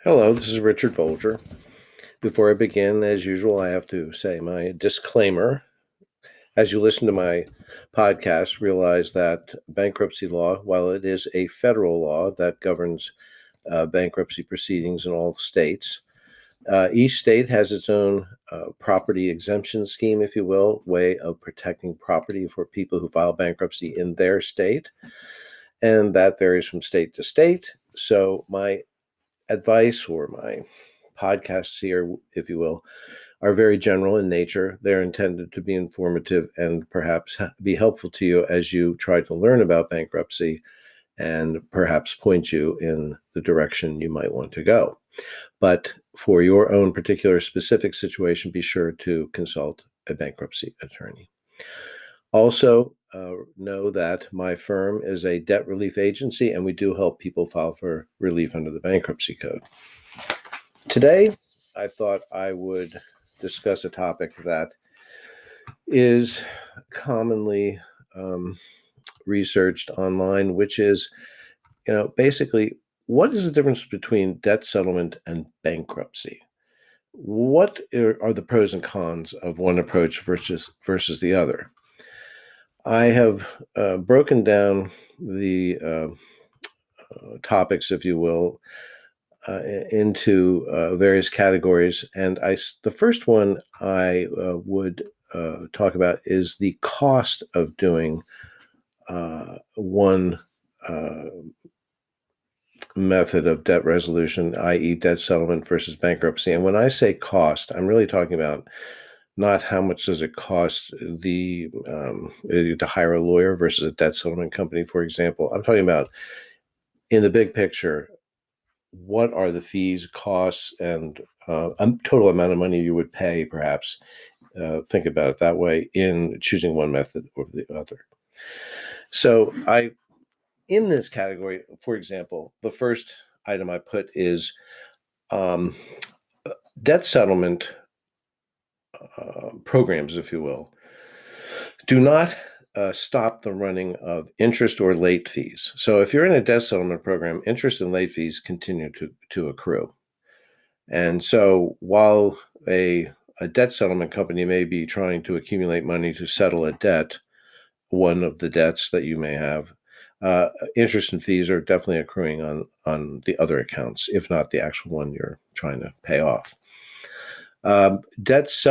Hello, this is Richard Bolger. Before I begin, as usual, I have to say my disclaimer. As you listen to my podcast, realize that bankruptcy law, while it is a federal law that governs bankruptcy proceedings in all states, each state has its own property exemption scheme, if you will, way of protecting property for people who file bankruptcy in their state. And that varies from state to state. So my advice or my podcasts here, if you will, are very general in nature. They're intended to be informative and perhaps be helpful to you as you try to learn about bankruptcy and perhaps point you in the direction you might want to go. But for your own particular specific situation, be sure to consult a bankruptcy attorney. Also, know that my firm is a debt relief agency, and we do help people file for relief under the bankruptcy code. Today, I thought I would discuss a topic that is commonly researched online, which is, basically, what is the difference between debt settlement and bankruptcy? What are the pros and cons of one approach versus the other? I have broken down the topics, if you will, into various categories. And the first one I would talk about is the cost of doing one method of debt resolution, i.e. debt settlement versus bankruptcy. And when I say cost, I'm really talking about not how much does it cost to hire a lawyer versus a debt settlement company, for example. I'm talking about in the big picture, what are the fees, costs, and total amount of money you would pay, perhaps. Think about it that way in choosing one method or the other. So in this category, for example, the first item I put is debt settlement programs, if you will, do not stop the running of interest or late fees. So if you're in a debt settlement program, interest and late fees continue to accrue. And so while a debt settlement company may be trying to accumulate money to settle a debt, one of the debts that you may have, interest and fees are definitely accruing on the other accounts, if not the actual one you're trying to pay off. That's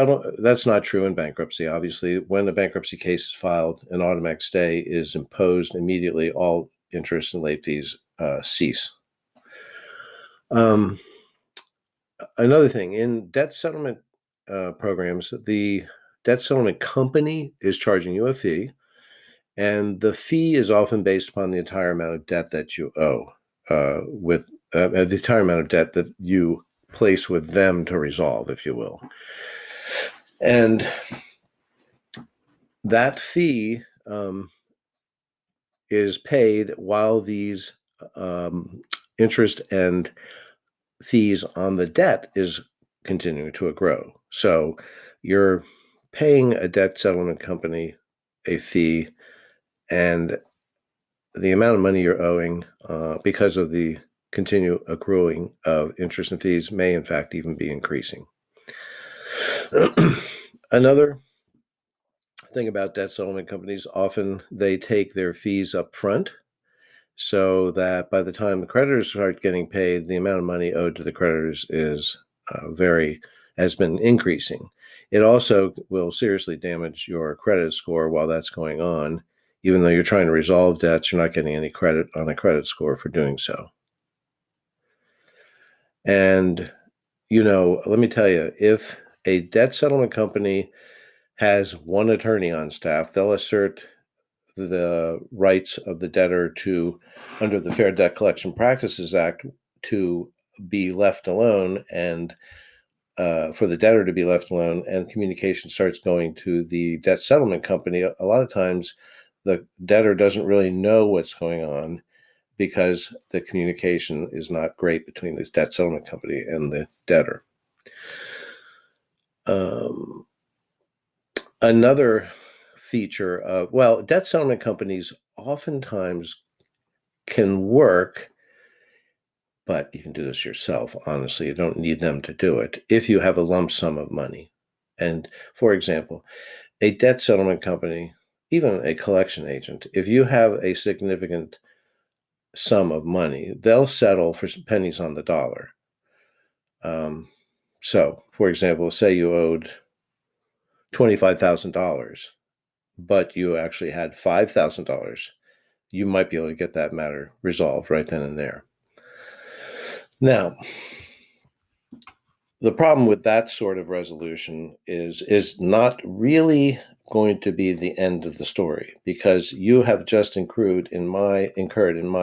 not true in bankruptcy. Obviously, when a bankruptcy case is filed, an automatic stay is imposed immediately. All interest and late fees cease. Another thing, in debt settlement programs, the debt settlement company is charging you a fee, and the fee is often based upon the entire amount of debt that you owe, with the entire amount of debt that you place with them to resolve, if you will. And that fee is paid while these interest and fees on the debt is continuing to grow. So you're paying a debt settlement company a fee, and the amount of money you're owing because of the continued accruing of interest and fees may in fact even be increasing. Another thing about debt settlement companies, often they take their fees up front so that by the time the creditors start getting paid, the amount of money owed to the creditors has been increasing. It also will seriously damage your credit score while that's going on. Even though you're trying to resolve debts, you're not getting any credit on a credit score for doing so. And, let me tell you, if a debt settlement company has one attorney on staff, they'll assert the rights of the debtor under the Fair Debt Collection Practices Act, to be left alone, and for the debtor to be left alone, and communication starts going to the debt settlement company. A lot of times the debtor doesn't really know what's going on because the communication is not great between this debt settlement company and the debtor. Another feature of, debt settlement companies oftentimes can work but you can do this yourself. Honestly, you don't need them to do it if you have a lump sum of money. And for example, a debt settlement company, even a collection agent, if you have a significant sum of money, they'll settle for pennies on the dollar. So, for example, say you owed $25,000, but you actually had $5,000. You might be able to get that matter resolved right then and there. Now, the problem with that sort of resolution is not really going to be the end of the story, because you have just incurred in my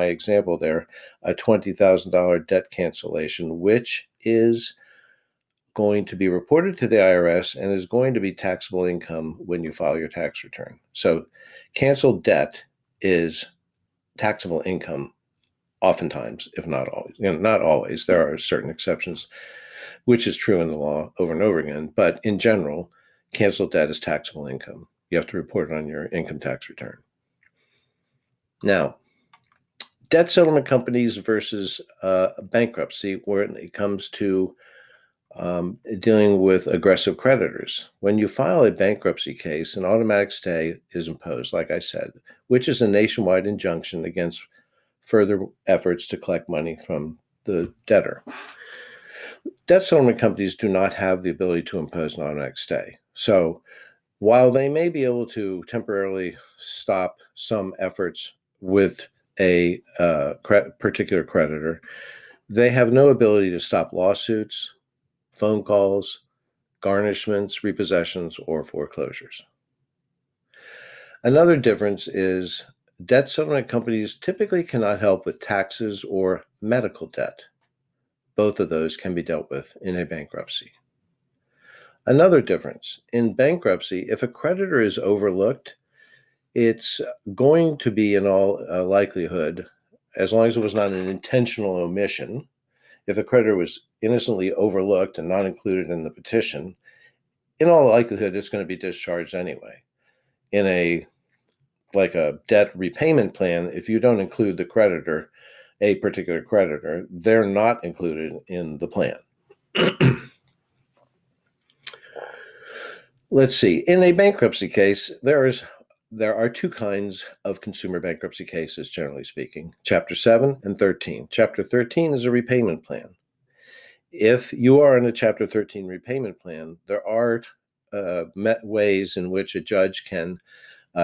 example there a $20,000 debt cancellation, which is going to be reported to the IRS and is going to be taxable income when you file your tax return. So canceled debt is taxable income oftentimes, if not always. Not always. There are certain exceptions, which is true in the law over and over again. But in general, canceled debt is taxable income. You have to report it on your income tax return. Now, debt settlement companies versus bankruptcy, when it comes to dealing with aggressive creditors. When you file a bankruptcy case, an automatic stay is imposed, like I said, which is a nationwide injunction against further efforts to collect money from the debtor. Debt settlement companies do not have the ability to impose an automatic stay. So while they may be able to temporarily stop some efforts with a particular creditor, they have no ability to stop lawsuits, phone calls, garnishments, repossessions, or foreclosures. Another difference is debt settlement companies typically cannot help with taxes or medical debt. Both of those can be dealt with in a bankruptcy. Another difference, in bankruptcy, if a creditor is overlooked, it's going to be in all likelihood, as long as it was not an intentional omission, if a creditor was innocently overlooked and not included in the petition, in all likelihood, it's going to be discharged anyway. In a debt repayment plan, if you don't include the creditor, a particular creditor, they're not included in the plan. Let's see. In a bankruptcy case, there are two kinds of consumer bankruptcy cases, generally speaking, Chapter 7 and 13. Chapter 13 is a repayment plan. If you are in a Chapter 13 repayment plan, there are ways in which a judge can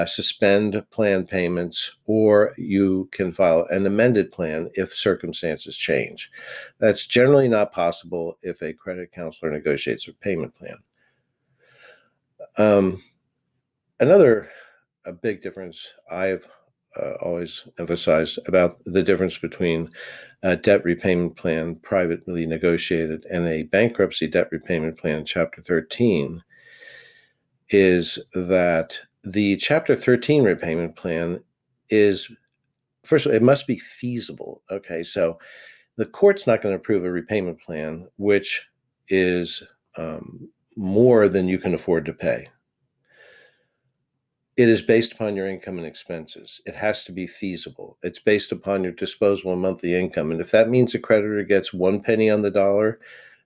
suspend plan payments, or you can file an amended plan if circumstances change. That's generally not possible if a credit counselor negotiates a payment plan. Another big difference I've always emphasized about the difference between a debt repayment plan privately negotiated and a bankruptcy debt repayment plan, Chapter 13, is that the Chapter 13 repayment plan is, first of all, it must be feasible. Okay, so the court's not going to approve a repayment plan which is more than you can afford to pay. It is based upon your income and expenses. It has to be feasible. It's based upon your disposable monthly income. And if that means a creditor gets 1 penny on the dollar,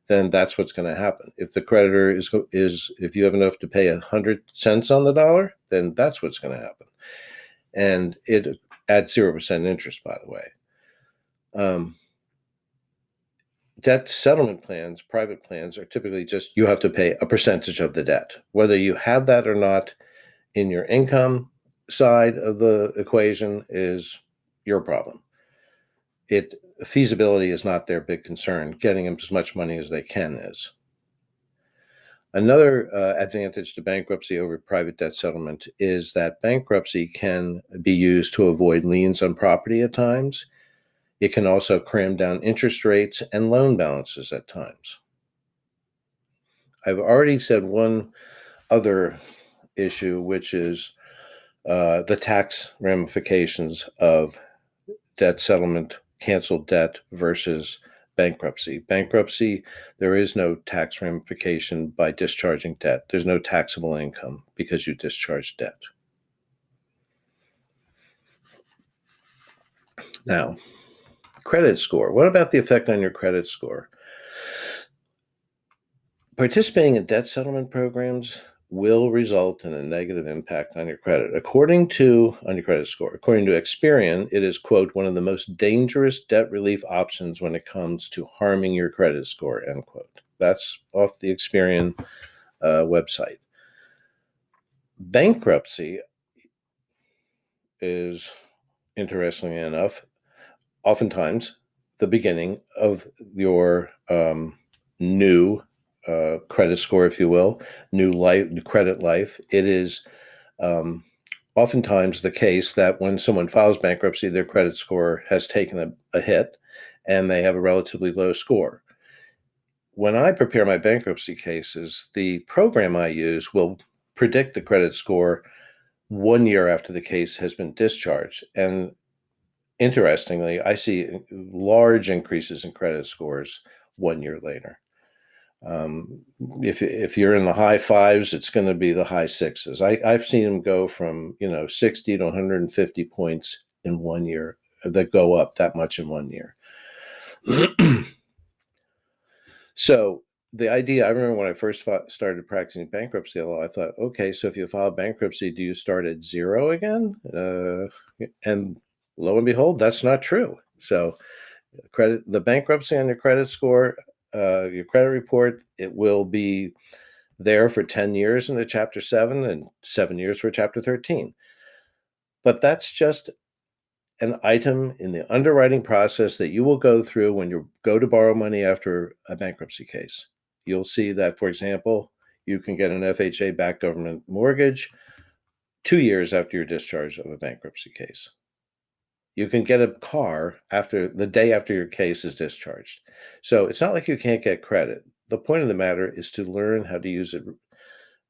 then that's what's going to happen. If the creditor if you have enough to pay 100 cents on the dollar, then that's what's going to happen. And it adds 0% interest, by the way. Debt settlement plans, private plans, are typically just you have to pay a percentage of the debt. Whether you have that or not in your income side of the equation is your problem. Feasibility is not their big concern. Getting them as much money as they can is. Another advantage to bankruptcy over private debt settlement is that bankruptcy can be used to avoid liens on property at times. It can also cram down interest rates and loan balances at times. I've already said one other issue, which is the tax ramifications of debt settlement, canceled debt versus bankruptcy. Bankruptcy, there is no tax ramification by discharging debt. There's no taxable income because you discharge debt. Now, Credit score. What about the effect on your credit score? Participating in debt settlement programs will result in a negative impact on your credit. On your credit score. According to Experian, it is, quote, one of the most dangerous debt relief options when it comes to harming your credit score, end quote. That's off the Experian website. Bankruptcy is, interestingly enough, oftentimes the beginning of your new credit score, if you will, new credit life. It is oftentimes the case that when someone files bankruptcy, their credit score has taken a hit and they have a relatively low score. When I prepare my bankruptcy cases, the program I use will predict the credit score 1 year after the case has been discharged. And interestingly, I see large increases in credit scores 1 year later. If you're in the high fives, it's going to be the high sixes. I've seen them go from 60 to 150 points in 1 year, that go up that much in 1 year. So the idea, I remember when I first started practicing bankruptcy law, I thought, okay, so if you file bankruptcy, do you start at zero again? And lo and behold, that's not true. So the bankruptcy on your credit score, your credit report, it will be there for 10 years in the Chapter 7 and 7 years for Chapter 13. But that's just an item in the underwriting process that you will go through when you go to borrow money after a bankruptcy case. You'll see that, for example, you can get an FHA-backed government mortgage 2 years after your discharge of a bankruptcy case. You can get a car the day after your case is discharged. So it's not like you can't get credit. The point of the matter is to learn how to use it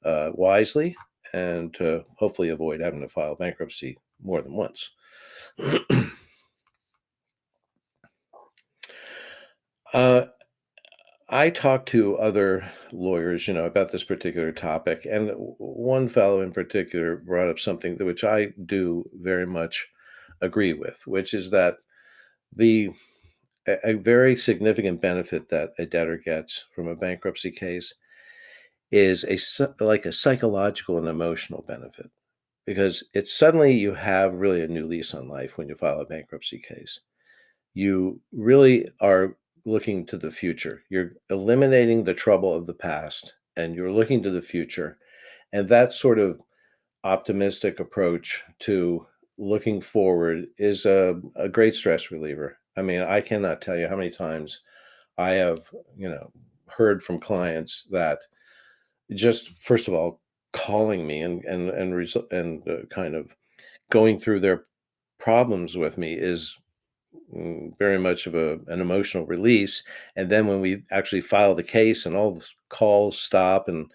wisely and to hopefully avoid having to file bankruptcy more than once. I talked to other lawyers, about this particular topic, and one fellow in particular brought up something which I do very much agree with, which is that a very significant benefit that a debtor gets from a bankruptcy case is like a psychological and emotional benefit, because it's suddenly you have really a new lease on life when you file a bankruptcy case. You really are looking to the future. You're eliminating the trouble of the past and you're looking to the future. And that sort of optimistic approach to looking forward is a great stress reliever. I mean, I cannot tell you how many times I have, heard from clients that just, first of all, calling me and kind of going through their problems with me is very much of an emotional release. And then when we actually file the case and all the calls stop and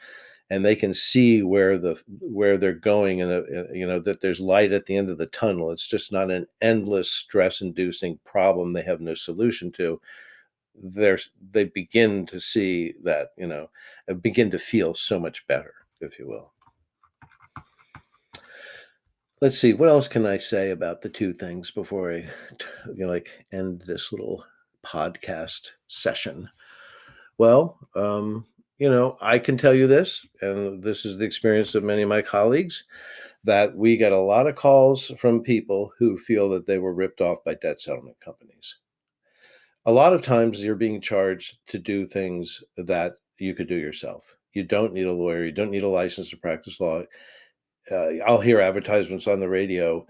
they can see where they're going, and that there's light at the end of the tunnel. It's just not an endless stress-inducing problem they have no solution to. They begin to see that, begin to feel so much better, if you will. Let's see, what else can I say about the two things before I end this little podcast session? Well, I can tell you this, and this is the experience of many of my colleagues, that we get a lot of calls from people who feel that they were ripped off by debt settlement companies. A lot of times you're being charged to do things that you could do yourself. You don't need a lawyer. You don't need a license to practice law. I'll hear advertisements on the radio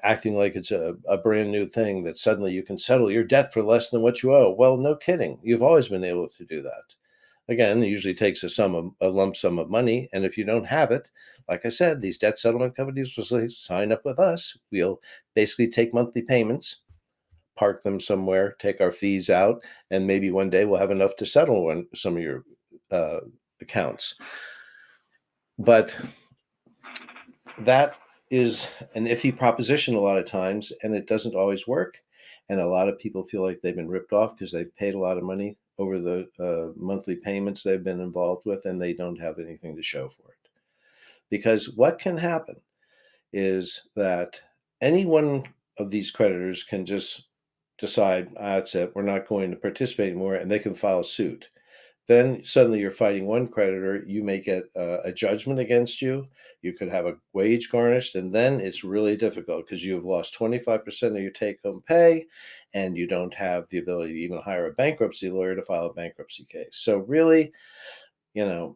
acting like it's a brand new thing that suddenly you can settle your debt for less than what you owe. Well, no kidding. You've always been able to do that. Again, it usually takes a lump sum of money. And if you don't have it, like I said, these debt settlement companies will say, sign up with us. We'll basically take monthly payments, park them somewhere, take our fees out, and maybe one day we'll have enough to settle some of your accounts. But that is an iffy proposition a lot of times, and it doesn't always work. And a lot of people feel like they've been ripped off because they've paid a lot of money over the monthly payments they've been involved with, and they don't have anything to show for it. Because what can happen is that any one of these creditors can just decide, that's it, we're not going to participate anymore, and they can file suit. Then suddenly you're fighting one creditor. You may get a judgment against you. You could have a wage garnished, and then it's really difficult because you've lost 25% of your take-home pay, and you don't have the ability to even hire a bankruptcy lawyer to file a bankruptcy case. So really, you know,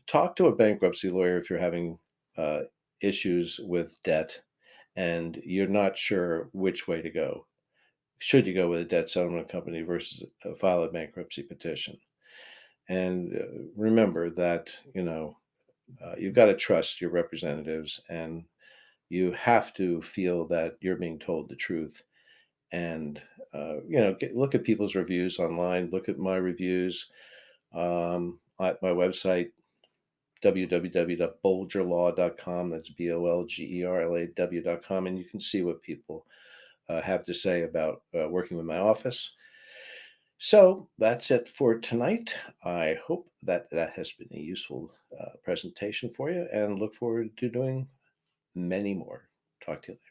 talk to a bankruptcy lawyer if you're having uh, issues with debt and you're not sure which way to go. Should you go with a debt settlement company versus file a bankruptcy petition? And remember that, you've got to trust your representatives, and you have to feel that you're being told the truth. And, look at people's reviews online, look at my reviews at my website, www.bolgerlaw.com. That's BOLGERLAW.com. And you can see what people have to say about working with my office. So that's it for tonight. I hope that that has been a useful presentation for you, and look forward to doing many more. Talk to you later.